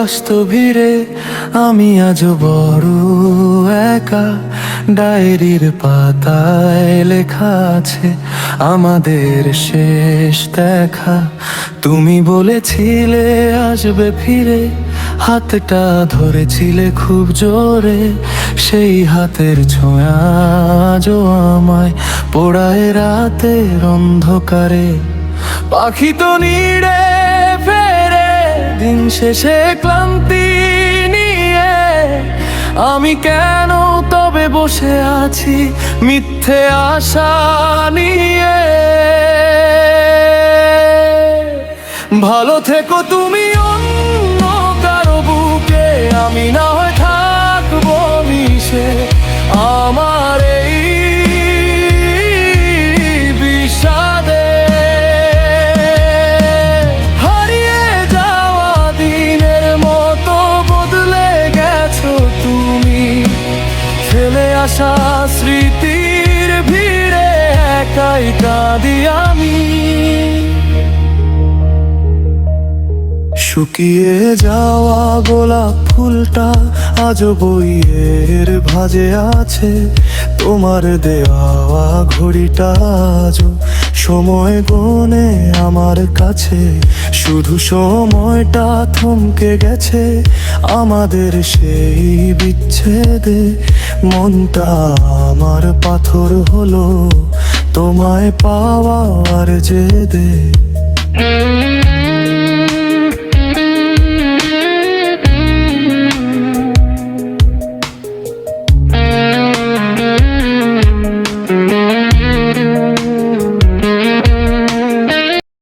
আসতো ভিড়ে, আমি আজ বড় একা। ডায়েরির পাতায় লেখা আছে আমাদের শেষ দেখা। তুমি বলেছিলে আসবে ফিরে, হাতটা ধরেছিলে খুব জোরে। সেই হাতের ছোঁয়া আজও আমায় পোড়ায় রাতের অন্ধকারে। পাখি তো নিড়ে ফেরে দিন শেষে ক্লান্তি নিয়ে, আমি কেন তবে বসে আছি মিথ্যে আশা নিয়ে। ভালো থেকো তুমি অন্য কারো বুকে, আমি না হয় থাকবো মিশে। আমার এই বিষাদে হারিয়ে যাওয়া দিনের মতো বদলে গেছো তুমি। ফেলে আসা স্মৃতির ভিড়ে একাই কাঁদি আমি। শুকিয়ে যাওয়া গোলাপ ফুলটা আজও বইয়ের ভাঁজে আছে। তোমার দেওয়া ঘড়িটা আজও সময় গোনে আমার কাছে। শুধু সময়টা থমকে গেছে আমাদের সেই বিচ্ছেদে। মনটা আমার পাথর হলো তোমায় পাওয়ার জেদে।